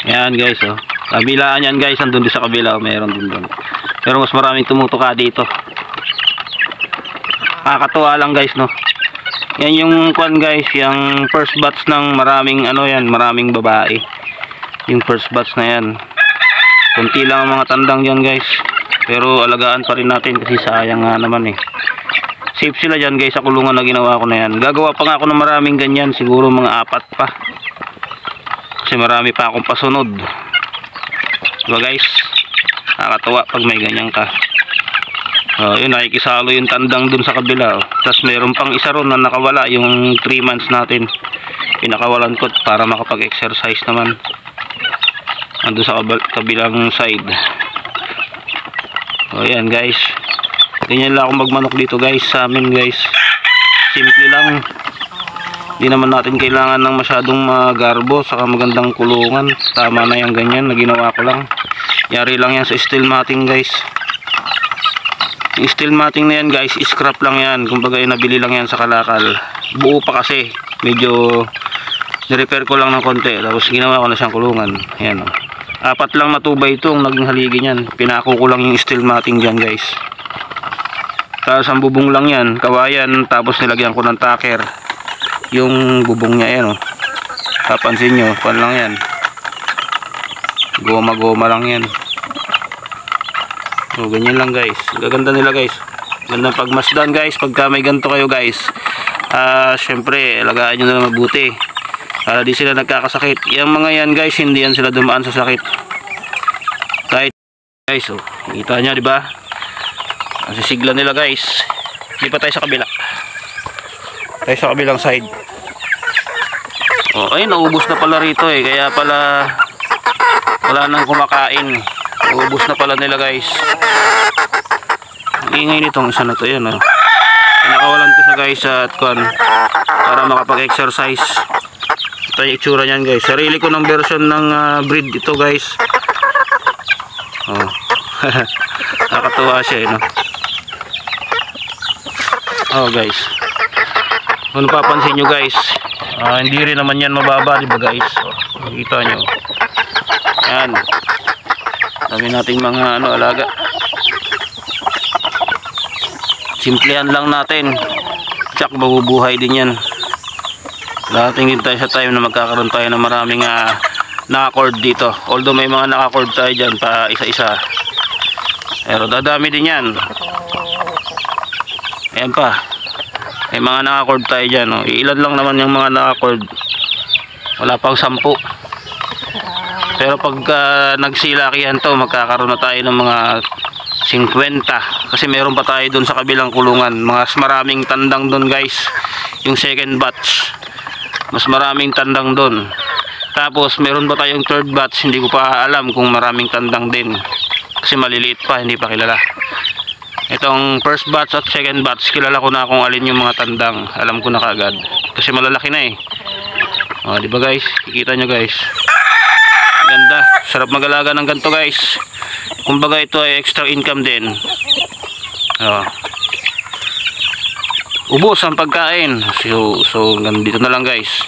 Yan guys, oh. Kabilaan yan guys, andun din sa kabila, meron din doon. Pero mas maraming tumutuka dito. Nakakatuwa lang guys, no. Yan yung kwan guys, yung first batch ng maraming ano yan, maraming babae. Yung first batch na yan. Kunti lang ang mga tandang yan guys. Pero alagaan pa rin natin kasi sayang nga naman eh. Safe sila dyan guys sa kulungan na ginawa ko na yan. Gagawa pa nga ako ng maraming ganyan, siguro mga 4 pa. Kasi marami pa akong pasunod. Diba guys? Nakakatuwa pag may ganyan ka. Yun, nakikisalo yung tandang dun sa kabila. Tapos mayroon pang isa ron na nakawala, yung 3 months natin. Pinakawalan ko para makapag-exercise naman. Ando sa kabilang side. Yan guys. Ganyan lang ako magmanok dito guys sa amin guys. Simple lang. Hindi naman natin kailangan ng masyadong magarbo saka magandang kulungan. Tama na yung ganyan na ginawa ko lang. Yari lang yan sa steel matting guys. Yung steel matting na yan guys, scrap lang yan. Kumbaga nabili lang yan sa Kalakal. Buo pa kasi. Medyo nirepair ko lang ng konti. Tapos ginawa ko na siyang kulungan. Ayan o. 4 lang na tubay ito ang naging haligi niyan. Pinako ko lang yung steel matting dyan guys. Tapos ang bubong lang yan, kawayan, tapos nilagyan ko ng tacker. Yung bubong niya yan, oh. Papansin nyo, pan lang yan. Goma-goma lang yan. So, ganyan lang guys. Gaganda nila guys. Gandang pagmasdan guys, pagka may ganito kayo guys. Syempre, alagaan nyo na mabuti. Para di sila nagkakasakit. Yung mga yan guys, hindi yan sila dumaan sa sakit. Kahit guys, oh, kita nyo, diba? Ang sisigla nila guys. Hindi pa tayo sa kabila. Tayo sa kabilang side. Ay, naubos na pala rito eh. Kaya pala wala nang kumakain. Naubos na pala nila guys. Ang ingay nitong isa na to yan. Pinakawalan ko siya guys at kon para makapag-exercise. Ito yung itsura niyan guys. Sarili ko ng version ng breed ito guys. Nakakatuwa siya eh, no? Guys, kung napapansin nyo guys, hindi rin naman yan mababa, diba guys? Makikita nyo yan, dami nating mga alaga. Simplehan lang natin, tsak mabubuhay din yan. Dating din tayo sa time na magkakaroon tayo ng maraming naka-cord dito. Although may mga naka-cord tayo dyan pa isa-isa, pero dadami din yan. Ayan pa, may mga naka-cord tayo dyan, oh. Ilan lang naman yung mga naka-cord, wala pang 10. Pero pagka nagsilakihan to, magkakaroon na tayo ng mga 50. Kasi meron pa tayo dun sa kabilang kulungan, mas maraming tandang dun guys. Yung second batch, mas maraming tandang dun. Tapos meron pa tayong third batch, hindi ko pa alam kung maraming tandang din. Kasi maliliit pa, hindi pa kilala. Itong first batch at second batch, kilala ko na kung alin yung mga tandang. Alam ko na kaagad. Kasi malalaki na eh. Diba guys? Kikita nyo guys. Ganda. Sarap mag-alaga ng ganito guys. Kumbaga ito ay extra income din. Ubos ang pagkain. So nandito na lang guys.